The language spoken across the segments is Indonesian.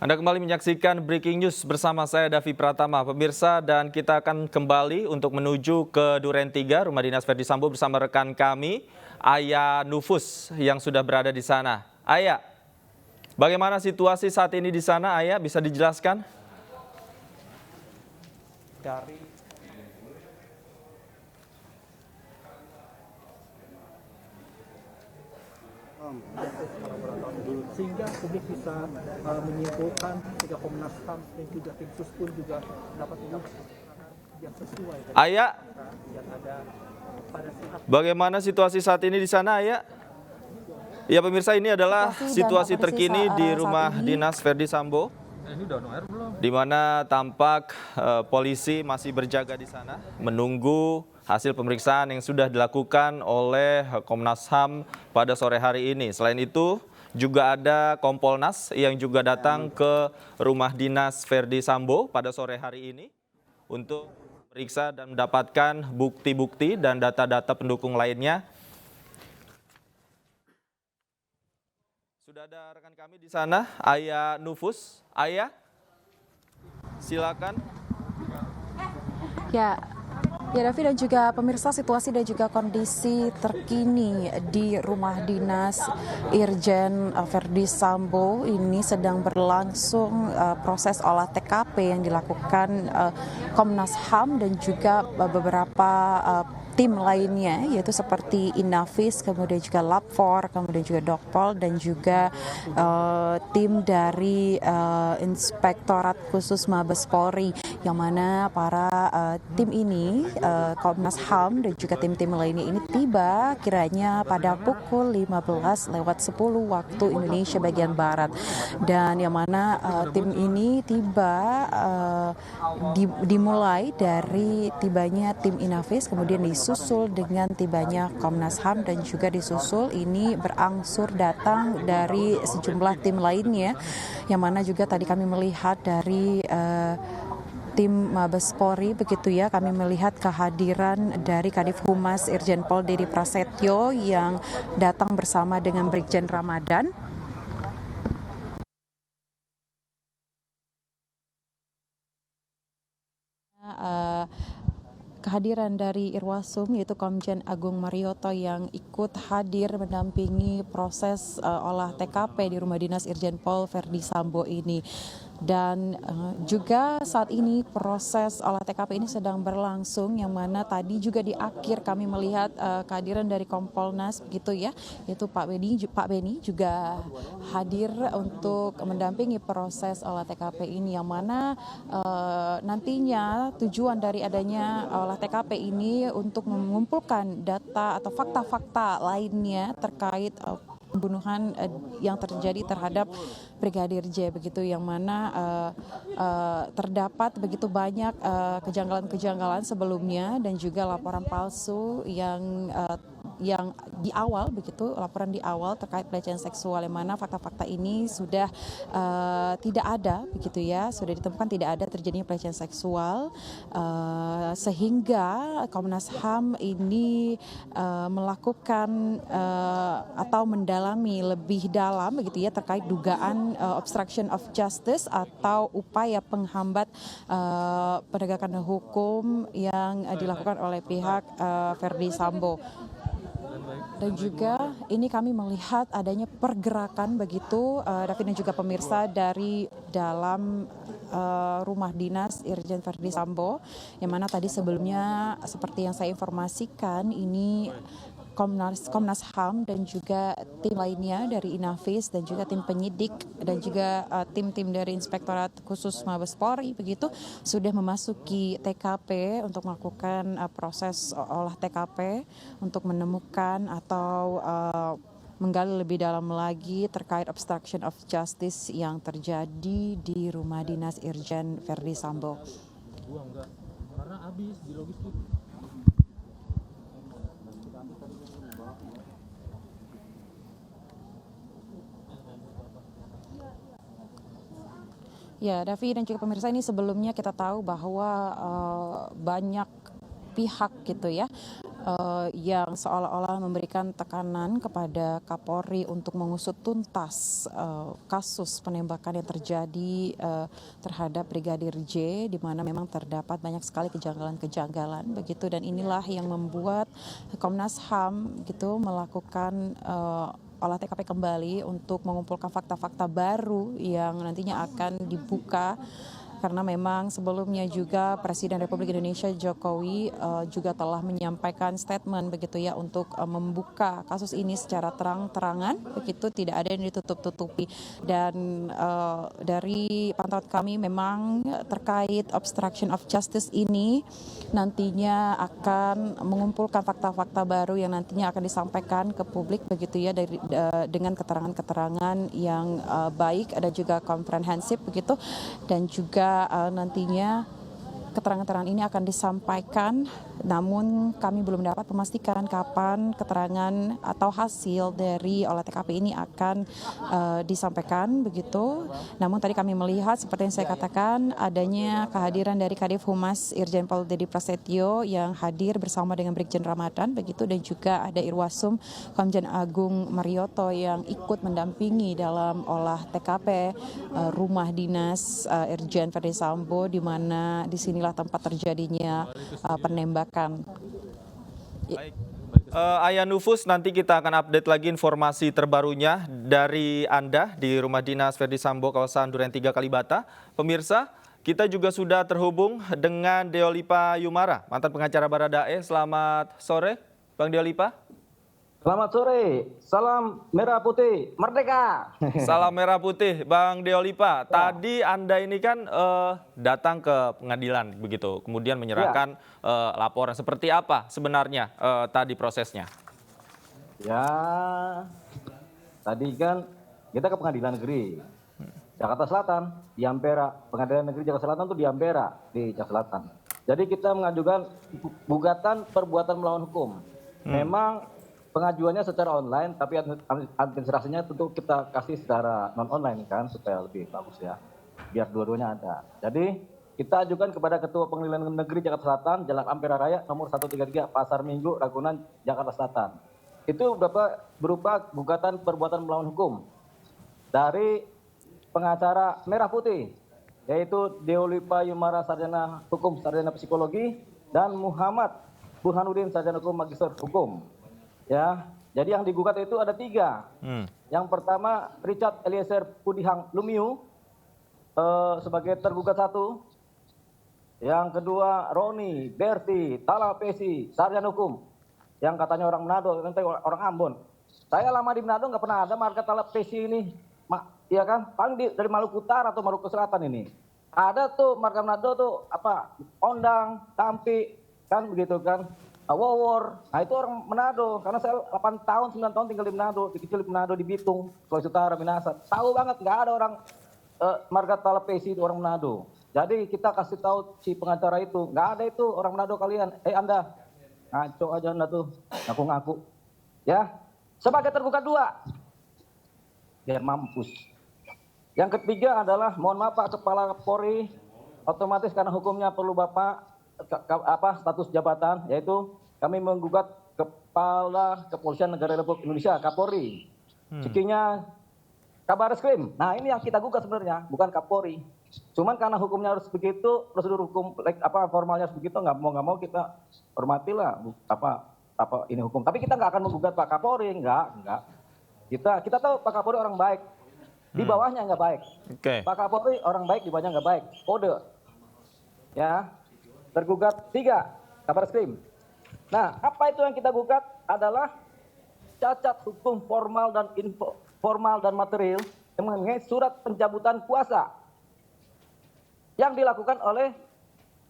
Anda kembali menyaksikan Breaking News bersama saya Davi Pratama, pemirsa, dan kita akan kembali untuk menuju ke Duren 3, Rumah Dinas Verdi Sambo bersama rekan kami, Aya Nufus yang sudah berada di sana. Aya, bagaimana situasi saat ini di sana, Aya? Bisa dijelaskan? Sehingga publik bisa menyimpulkan jika Komnas HAM dan juga tim sus pun juga dapat melakukan yang sesuai Aya, yang ada pada saat bagaimana situasi saat ini di sana, Aya? Ya pemirsa, ini adalah situasi terkini di Rumah Dinas Verdi Sambo, di mana tampak polisi masih berjaga di sana menunggu hasil pemeriksaan yang sudah dilakukan oleh Komnas HAM pada sore hari ini. Selain itu juga ada Kompolnas yang juga datang ke Rumah Dinas Verdi Sambo pada sore hari ini untuk memeriksa dan mendapatkan bukti-bukti dan data-data pendukung lainnya. Sudah ada rekan kami di sana, Aya Nufus. Aya, silakan. Ya, Davi dan juga pemirsa, situasi dan juga kondisi terkini di Rumah Dinas Irjen Verdi Sambo ini sedang berlangsung proses olah TKP yang dilakukan Komnas HAM dan juga beberapa tim lainnya, yaitu seperti Inavis, kemudian juga Lab4, kemudian juga Dokpol, dan juga tim dari Inspektorat Khusus Mabes Polri, yang mana para tim ini, Komnas HAM dan juga tim-tim lainnya ini tiba kiranya pada pukul 15:10 waktu Indonesia bagian Barat. Dan yang mana tim ini tiba dimulai dari tibanya tim Inavis, kemudian disusul dengan tibanya Komnas HAM, dan juga disusul ini berangsur datang dari sejumlah tim lainnya, yang mana juga tadi kami melihat dari tim Mabes Polri, begitu ya, kami melihat kehadiran dari Kadif Humas Irjen Pol Dedi Prasetyo yang datang bersama dengan Brigjen Ramadan. Kehadiran dari Irwasum, yaitu Komjen Agung Marioto, yang ikut hadir mendampingi proses olah TKP di Rumah Dinas Irjen Pol Verdi Sambo ini. Dan juga saat ini proses olah TKP ini sedang berlangsung, yang mana tadi juga di akhir kami melihat kehadiran dari Kompolnas, begitu ya, yaitu Pak Beni juga hadir untuk mendampingi proses olah TKP ini, yang mana nantinya tujuan dari adanya olah TKP ini untuk mengumpulkan data atau fakta-fakta lainnya terkait pembunuhan yang terjadi terhadap Brigadir J, begitu, yang mana terdapat begitu banyak kejanggalan-kejanggalan sebelumnya dan juga laporan palsu yang di awal, begitu, laporan di awal terkait pelecehan seksual, yang mana fakta-fakta ini sudah tidak ada, begitu ya, sudah ditemukan tidak ada terjadinya pelecehan seksual, sehingga Komnas HAM ini melakukan atau mendalami lebih dalam, begitu ya, terkait dugaan obstruction of justice atau upaya penghambat penegakan hukum yang dilakukan oleh pihak Verdi Sambo. Dan juga ini kami melihat adanya pergerakan, begitu Davi dan juga pemirsa, dari dalam Rumah Dinas Irjen Verdi Sambo, yang mana tadi sebelumnya seperti yang saya informasikan, ini Komnas HAM dan juga tim lainnya dari Inavis dan juga tim penyidik dan juga tim-tim dari Inspektorat Khusus Mabes Polri, begitu, sudah memasuki TKP untuk melakukan proses olah TKP untuk menemukan atau menggali lebih dalam lagi terkait obstruction of justice yang terjadi di Rumah Dinas Irjen Verdi Sambo. karena habis di logistik. Ya, Davi dan juga pemirsa, ini sebelumnya kita tahu bahwa banyak pihak, gitu ya, yang seolah-olah memberikan tekanan kepada Kapolri untuk mengusut tuntas kasus penembakan yang terjadi terhadap Brigadir J, di mana memang terdapat banyak sekali kejanggalan-kejanggalan begitu, dan inilah yang membuat Komnas HAM gitu melakukan olah TKP kembali untuk mengumpulkan fakta-fakta baru yang nantinya akan dibuka. Karena memang sebelumnya juga Presiden Republik Indonesia Jokowi juga telah menyampaikan statement begitu ya untuk membuka kasus ini secara terang-terangan begitu, tidak ada yang ditutup-tutupi. Dan dari pantauan kami memang terkait obstruction of justice ini nantinya akan mengumpulkan fakta-fakta baru yang nantinya akan disampaikan ke publik begitu ya, dengan keterangan-keterangan yang baik dan juga komprehensif begitu, dan juga nantinya keterangan-keterangan ini akan disampaikan, namun kami belum dapat memastikan kapan keterangan atau hasil dari olah TKP ini akan disampaikan begitu. Namun tadi kami melihat seperti yang saya katakan, adanya kehadiran dari Kadif Humas Irjen Pol Dedi Prasetyo yang hadir bersama dengan Brigjen Ramadan begitu, dan juga ada Irwasum Komjen Agung Marioto yang ikut mendampingi dalam olah TKP rumah dinas Irjen Verdi Sambo, di mana disinilah tempat terjadinya penembakan. Baik. Ayah Nufus, nanti kita akan update lagi informasi terbarunya dari Anda di rumah dinas Verdi Sambo kawasan Duren 3 Kalibata. Pemirsa, kita juga sudah terhubung dengan Deolipa Yumara, mantan pengacara Baradae. Selamat sore, Bang Deolipa. Selamat sore, salam merah putih, merdeka. Salam merah putih, Bang Deolipa. Tadi Anda ini kan datang ke pengadilan begitu, kemudian menyerahkan laporan. Seperti apa sebenarnya tadi prosesnya? Ya, tadi kan kita ke pengadilan negeri Jakarta Selatan di Ampera. Pengadilan negeri Jakarta Selatan itu di Ampera di Jakarta Selatan. Jadi kita mengajukan gugatan perbuatan melawan hukum. Memang pengajuannya secara online, tapi administrasinya tentu kita kasih secara non online kan, supaya lebih bagus ya, biar dua-duanya ada. Jadi kita ajukan kepada Ketua Pengadilan Negeri Jakarta Selatan, Jalan Ampera Raya nomor 133, Pasar Minggu, Ragunan, Jakarta Selatan. Itu berupa gugatan perbuatan melawan hukum dari pengacara Merah Putih, yaitu Deolipa Yumara, sarjana hukum, sarjana psikologi, dan Muhammad Burhanuddin, sarjana hukum, magister hukum. Ya, jadi yang digugat itu ada 3. Yang pertama Richard Eliezer Pudihang Lumiu sebagai tergugat 1. Yang kedua Roni Berti Talapesi, sarjana hukum, yang katanya orang Manado, nanti orang Ambon. Saya lama di Manado nggak pernah ada marga Talapesi ini, iya kan? Paling dari Maluku Utara atau Maluku Selatan ini. Ada tuh marga Manado tuh apa? Ondang, Tampi, kan begitu kan? Wawor, nah itu orang Manado, karena saya 8 tahun, 9 tahun tinggal di Manado, di kecil di Manado, di Bitung, Sulawesi Utara, Minahasa. Tahu banget, nggak ada orang marga Talapesi itu orang Manado. Jadi kita kasih tahu si pengacara itu, nggak ada itu orang Manado kalian. Anda, ngaco aja Anda tuh, ngaku-ngaku. Ya, sebagai tergugat 2, biar mampus. Yang ketiga adalah, mohon maaf Pak Kepala Polri, otomatis karena hukumnya perlu Bapak, status jabatan, yaitu kami menggugat Kepala Kepolisian Negara Republik Indonesia, Kapolri, cikinya Kabar Reskrim. Nah ini yang kita gugat sebenarnya, bukan Kapolri. Cuman karena hukumnya harus begitu, prosedur hukum formalnya harus begitu, nggak mau kita hormatilah ini hukum. Tapi kita nggak akan menggugat Pak Kapolri, enggak. Kita tahu Pak Kapolri orang baik, di bawahnya nggak baik. Pak Kapolri orang baik, di bawahnya nggak baik. Kode, ya. Tergugat 3, Kabar Reskrim. Nah, apa itu yang kita gugat adalah cacat hukum formal dan material yang mengenai surat pencabutan kuasa yang dilakukan oleh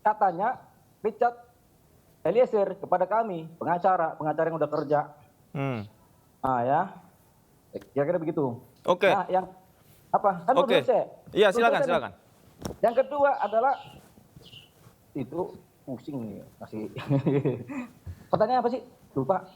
katanya Richard Eliezer kepada kami, pengacara yang udah kerja. Nah ya, kira-kira begitu. Oke. Nah, yang apa? Kan Oke. Iya, silakan. Yang kedua adalah itu pusing nih masih. Pertanyaan apa sih? Lupa.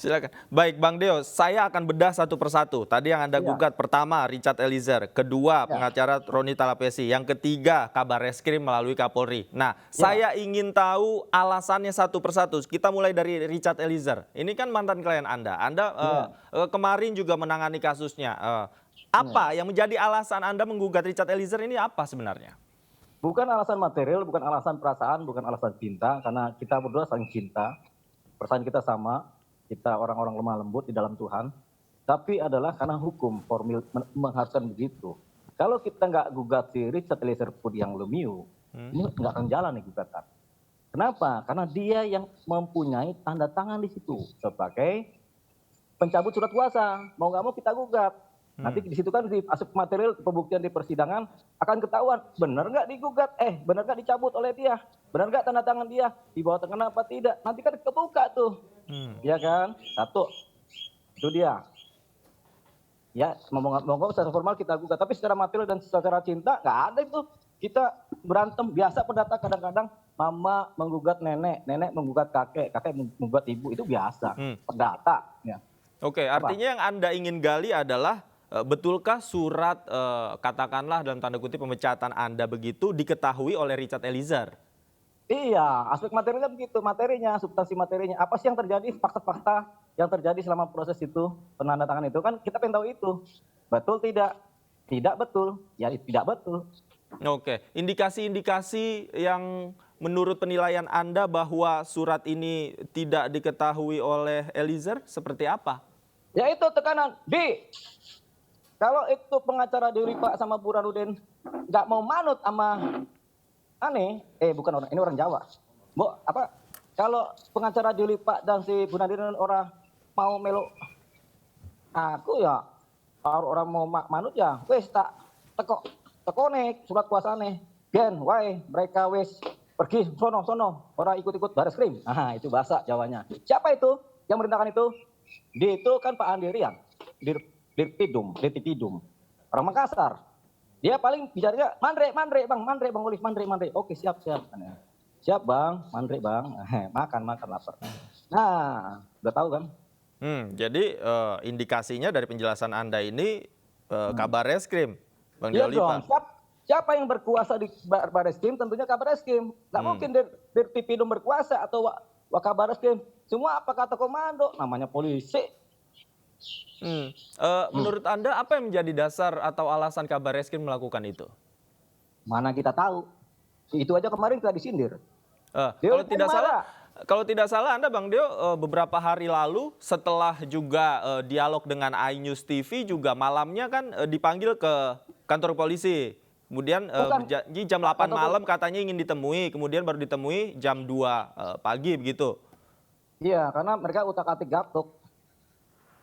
Silakan. Baik, Bang Deo, saya akan bedah satu persatu. Tadi yang Anda gugat, pertama Richard Eliezer, kedua pengacara Roni Talapesi, yang ketiga Kabar Reskrim melalui Kapolri. Nah, saya ingin tahu alasannya satu persatu. Kita mulai dari Richard Eliezer. Ini kan mantan klien Anda. Anda kemarin juga menangani kasusnya. Apa yang menjadi alasan Anda menggugat Richard Eliezer ini apa sebenarnya? Bukan alasan material, bukan alasan perasaan, bukan alasan cinta, karena kita berdua saling cinta. Perasaan kita sama, kita orang-orang lemah lembut di dalam Tuhan. Tapi adalah karena hukum, formil mengharuskan begitu. Kalau kita nggak gugat si Richard Eliezer yang Lumiu, ini nggak akan jalan nih gugatan. Kenapa? Karena dia yang mempunyai tanda tangan di situ sebagai pencabut surat kuasa. Mau nggak mau kita gugat. Nanti di situ kan di aspek material pembuktian di persidangan akan ketahuan benar nggak digugat, benar nggak dicabut oleh dia, benar nggak tanda tangan dia di bawah tangan apa tidak. Nanti kan kebuka tuh, ya kan? Satu, itu dia. Ya, ngomong secara formal kita gugat, tapi secara material dan secara cinta nggak ada itu. Kita berantem biasa perdata, kadang-kadang mama menggugat nenek, nenek menggugat kakek, kakek menggugat ibu, itu biasa perdata. Ya. Oke, artinya yang Anda ingin gali adalah betulkah surat katakanlah dalam tanda kutip pemecatan Anda begitu diketahui oleh Richard Eliezer? Iya, aspek materinya begitu, materinya, substansi materinya. Apa sih yang terjadi, fakta-fakta yang terjadi selama proses itu, penandatangan itu, kan kita pengen tahu itu. Betul tidak? Tidak betul, ya tidak betul. Oke, indikasi-indikasi yang menurut penilaian Anda bahwa surat ini tidak diketahui oleh Eliezer seperti apa? Ya itu tekanan, kalau itu pengacara Dewi Pak sama Burhanuddin nggak mau manut sama bukan orang, ini orang Jawa. Kalau pengacara Dewi Pak dan si Burhanuddin orang mau melok, aku ya orang mau manut ya, wes tak tekone surat kuasane, gen, wae mereka wes pergi sono orang ikut-ikut baris krim. Nah itu bahasa Jawanya. Siapa itu yang merintahkan itu? Itu kan Pak Andirian, Dirtipidum, orang Makassar. Dia paling bicaranya mandre bang Olif, mandre. Oke siap. Siap bang, mandre bang, makan lapar. Nah, udah tahu kan? Jadi indikasinya dari penjelasan Anda ini Kabar Reskrim, Bang Iya Jolipan. dong, siapa yang berkuasa di Kabar Reskrim? Tentunya Kabar Reskrim. Nggak mungkin Dirtipidum berkuasa atau Kabar Reskrim. Semua apa kata komando, namanya polisi. Menurut Anda apa yang menjadi dasar atau alasan Kabar Reskrim melakukan itu? Mana kita tahu. Itu aja kemarin kita disindir. Kalau tidak salah Anda Bang Deo beberapa hari lalu setelah juga dialog dengan iNews TV juga malamnya kan dipanggil ke kantor polisi. Kemudian berjanji jam 8 malam katanya ingin ditemui, kemudian baru ditemui jam 2 pagi begitu. Iya, karena mereka utak-atik gaptuk.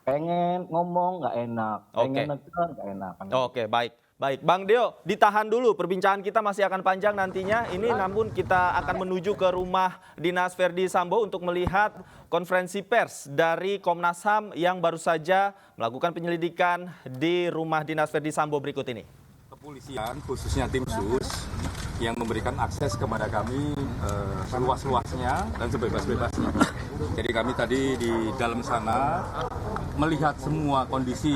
Pengen ngomong nggak enak, pengen negar nggak enak. Oke, baik. Bang Deo, ditahan dulu, perbincangan kita masih akan panjang nantinya. Ini namun kita akan menuju ke rumah dinas Verdi Sambo untuk melihat konferensi pers dari Komnas HAM yang baru saja melakukan penyelidikan di rumah dinas Verdi Sambo berikut ini. Kepolisian, khususnya tim sus, yang memberikan akses kepada kami seluas-luasnya dan sebebas-bebasnya. Jadi kami tadi di dalam sana melihat semua kondisi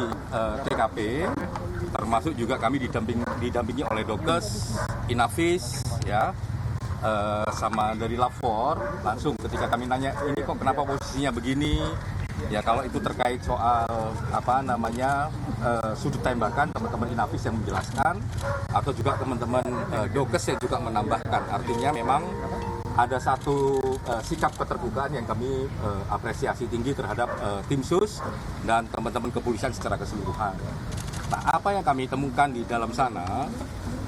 TKP, termasuk juga kami didampingi oleh Dokes, Inavis, ya, sama dari Lafor. Langsung ketika kami nanya ini kok kenapa posisinya begini, ya kalau itu terkait soal sudut tembakan, teman-teman Inavis yang menjelaskan, atau juga teman-teman Dokes yang juga menambahkan. Artinya memang ada satu sikap keterbukaan yang kami apresiasi tinggi terhadap tim sus dan teman-teman kepolisian secara keseluruhan. Nah, apa yang kami temukan di dalam sana,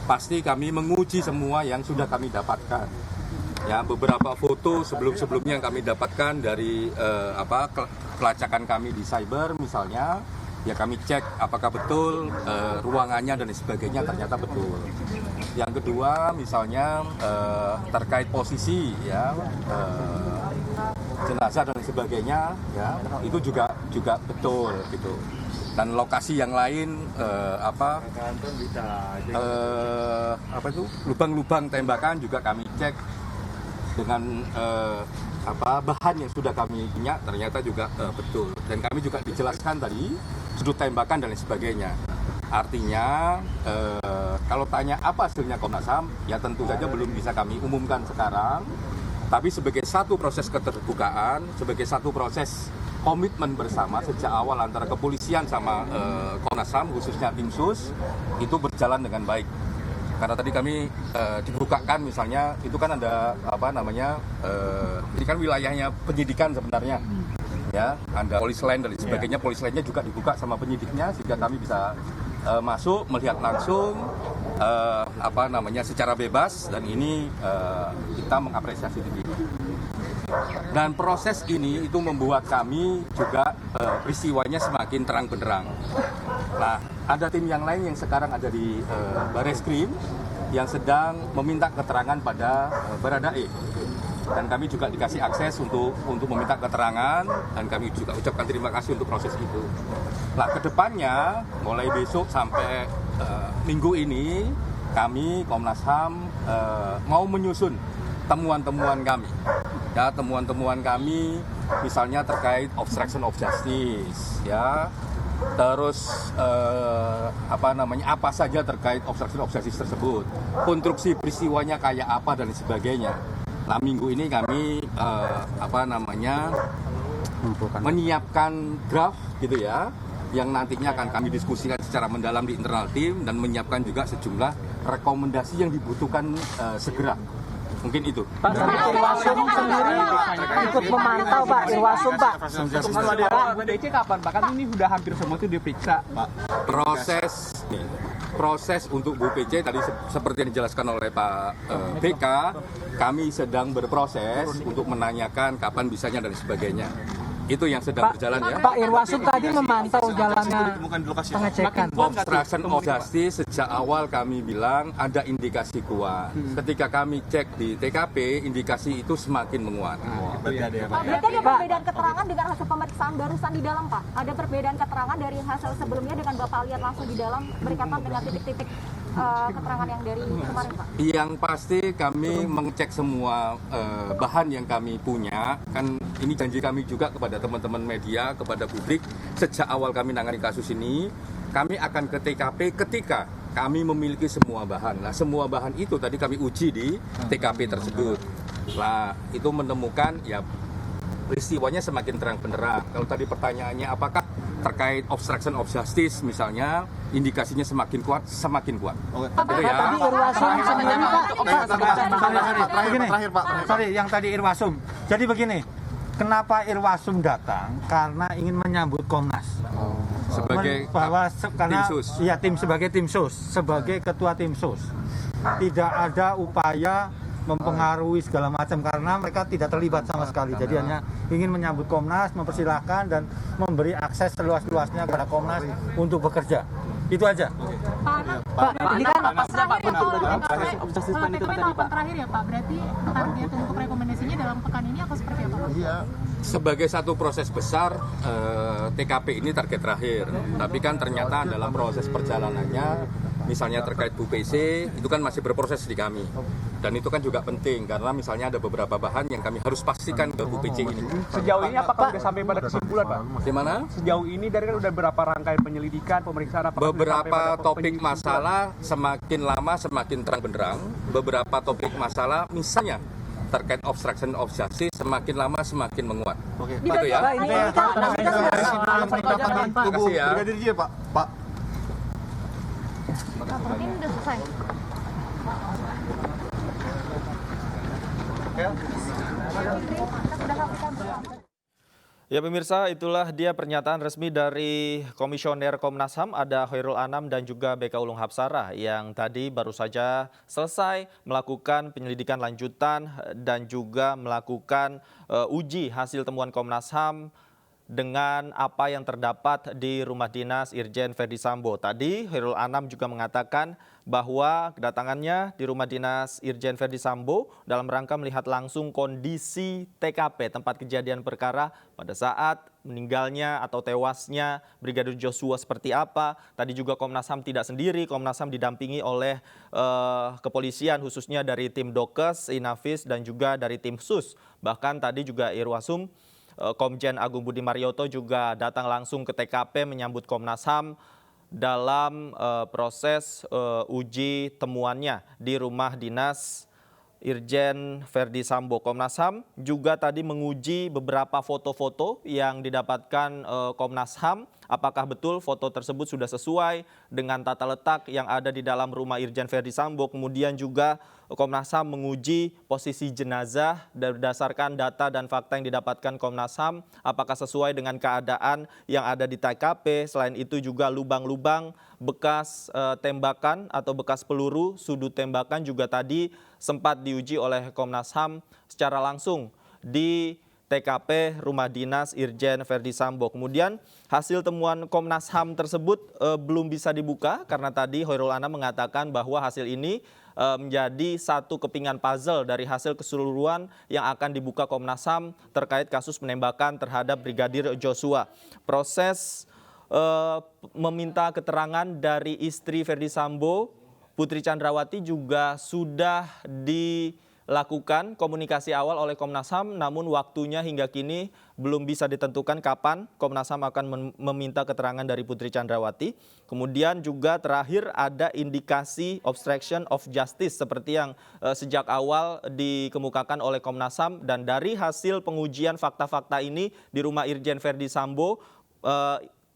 pasti kami menguji semua yang sudah kami dapatkan. Ya, beberapa foto sebelum-sebelumnya yang kami dapatkan dari pelacakan kami di cyber misalnya, ya kami cek apakah betul ruangannya dan sebagainya, ternyata betul. Yang kedua misalnya terkait posisi ya jenazah dan sebagainya, ya itu juga betul gitu. Dan lokasi yang lain lubang-lubang tembakan juga kami cek dengan bahan yang sudah kami punya ternyata juga betul, dan kami juga dijelaskan tadi sudut tembakan dan lain sebagainya. Artinya kalau tanya apa hasilnya Komnas HAM, ya tentu saja belum bisa kami umumkan sekarang, tapi sebagai satu proses keterbukaan, sebagai satu proses komitmen bersama sejak awal antara kepolisian sama Komnas HAM, khususnya tim sus, itu berjalan dengan baik. Karena tadi kami dibukakan misalnya, itu kan ada ini kan wilayahnya penyidikan sebenarnya, ya, ada polis lain dan sebagainya, polis lainnya juga dibuka sama penyidiknya sehingga kami bisa masuk melihat langsung secara bebas, dan ini kita mengapresiasi tinggi. Dan proses ini itu membuat kami juga peristiwanya semakin terang benderang. Nah, ada tim yang lain yang sekarang ada di Bareskrim yang sedang meminta keterangan pada Baradae. Dan kami juga dikasih akses untuk meminta keterangan, dan kami juga ucapkan terima kasih untuk proses itu. Nah, kedepannya mulai besok sampai minggu ini kami Komnas HAM mau menyusun temuan-temuan kami. Ya, temuan-temuan kami misalnya terkait obstruction of justice, ya. Terus apa saja terkait obstruction of justice tersebut, konstruksi peristiwanya kayak apa dan sebagainya. Nah, minggu ini kami menyiapkan draft gitu ya, yang nantinya akan kami diskusikan secara mendalam di internal tim, dan menyiapkan juga sejumlah rekomendasi yang dibutuhkan segera. Mungkin itu. Pak, Irwasum sendiri ikut memantau, Pak, Irwasum, Pak. BC kapan, Pak? Kan ini sudah hampir semua itu diperiksa, Pak. Proses untuk Bu PC tadi seperti yang dijelaskan oleh Pak BK, kami sedang berproses untuk menanyakan kapan bisanya dan sebagainya. Itu yang sedang berjalan ya. Pak Irwasum tadi memantau jalannya pengecekan. Obstruction of justice sejak awal kami bilang ada indikasi kuat. Ketika kami cek di TKP, indikasi itu semakin menguat. Berarti ada perbedaan keterangan dengan hasil pemeriksaan barusan di dalam, Pak? Ada perbedaan keterangan dari hasil sebelumnya dengan Bapak lihat langsung di dalam berkaitan dengan titik-titik keterangan yang dari kemarin, Pak? Yang pasti kami mengecek semua bahan yang kami punya. Kan ini janji kami juga kepada teman-teman media, kepada publik. Sejak awal kami menangani kasus ini, kami akan ke TKP ketika kami memiliki semua bahan. Nah, semua bahan itu tadi kami uji di TKP tersebut. Nah, itu menemukan ya peristiwanya semakin terang benderang. Kalau tadi pertanyaannya apakah terkait obstruction of justice misalnya, indikasinya semakin kuat. Gitu ya. Tadi Irwasum sendiri, Pak. Sorry, yang tadi Irwasum. Jadi begini, kenapa Irwasum datang? Karena ingin menyambut Komnas. Sebagai karena tim sus. Iya, sebagai tim sus, sebagai ketua tim sus. Tidak ada upaya mempengaruhi segala macam karena mereka tidak terlibat sama sekali. Jadi hanya ingin menyambut Komnas, mempersilahkan dan memberi akses seluas-luasnya kepada Komnas untuk bekerja. Itu aja. Pak, ini kan tahapan terakhir ya Pak. Berarti target untuk rekomendasinya dalam pekan ini atau seperti apa Pak? Iya. Sebagai satu proses besar, TKP ini target terakhir. Tapi kan ternyata dalam proses perjalanannya, misalnya terkait Bu PC, itu kan masih berproses di kami. Dan itu kan juga penting, karena misalnya ada beberapa bahan yang kami harus pastikan ke Bu PC ini. Sejauh ini apakah sudah sampai pada kesimpulan, Pak? Di mana? Sejauh ini dari kan udah berapa rangkaian penyelidikan, pemeriksaan, apakah beberapa topik masalah semakin lama semakin terang benderang. Beberapa topik masalah misalnya terkait obstruction of justice semakin lama semakin menguat. Oke. Itu ya. Terima kasih ya. Brigadir J, Pak. Ini udah selesai. Ya pemirsa, itulah dia pernyataan resmi dari Komisioner Komnas HAM, ada Khairul Anam dan juga BK Ulung Hapsarah yang tadi baru saja selesai melakukan penyelidikan lanjutan dan juga melakukan uji hasil temuan Komnas HAM dengan apa yang terdapat di rumah dinas Irjen Verdi Sambo. Tadi Khairul Anam juga mengatakan bahwa kedatangannya di rumah dinas Irjen Verdi Sambo dalam rangka melihat langsung kondisi TKP tempat kejadian perkara pada saat meninggalnya atau tewasnya Brigadir Joshua seperti apa. Tadi juga Komnas HAM tidak sendiri, Komnas HAM didampingi oleh kepolisian khususnya dari tim Dokes, Inavis dan juga dari tim SUS. Bahkan tadi juga Irwasum Komjen Agung Budi Marioto juga datang langsung ke TKP menyambut Komnas HAM dalam proses uji temuannya di rumah dinas Irjen Verdi Sambo. Komnas HAM juga tadi menguji beberapa foto-foto yang didapatkan Komnas HAM. Apakah betul foto tersebut sudah sesuai dengan tata letak yang ada di dalam rumah Irjen Verdi Sambo. Kemudian juga Komnas HAM menguji posisi jenazah berdasarkan data dan fakta yang didapatkan Komnas HAM. Apakah sesuai dengan keadaan yang ada di TKP. Selain itu juga lubang-lubang bekas tembakan atau bekas peluru, sudut tembakan juga tadi sempat diuji oleh Komnas HAM secara langsung di TKP rumah dinas Irjen Verdi Sambo. Kemudian hasil temuan Komnas HAM tersebut belum bisa dibuka karena tadi Khairul Anam mengatakan bahwa hasil ini menjadi satu kepingan puzzle dari hasil keseluruhan yang akan dibuka Komnas HAM terkait kasus penembakan terhadap Brigadir Joshua. Proses meminta keterangan dari istri Verdi Sambo, Putri Chandrawati juga sudah dilakukan komunikasi awal oleh Komnas HAM, namun waktunya hingga kini belum bisa ditentukan kapan Komnas HAM akan meminta keterangan dari Putri Chandrawati. Kemudian juga terakhir ada indikasi obstruction of justice seperti yang sejak awal dikemukakan oleh Komnas HAM, dan dari hasil pengujian fakta-fakta ini di rumah Irjen Verdi Sambo,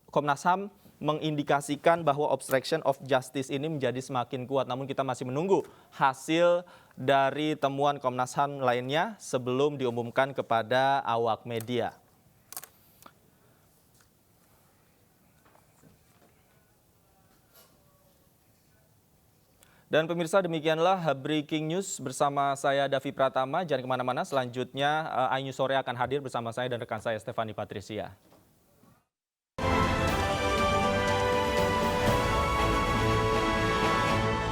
Komnas HAM mengindikasikan bahwa obstruction of justice ini menjadi semakin kuat. Namun kita masih menunggu hasil dari temuan Komnas HAM lainnya sebelum diumumkan kepada awak media. Dan pemirsa, demikianlah Breaking News bersama saya Davi Pratama. Jangan kemana-mana, selanjutnya iNews Sore akan hadir bersama saya dan rekan saya Stefani Patricia.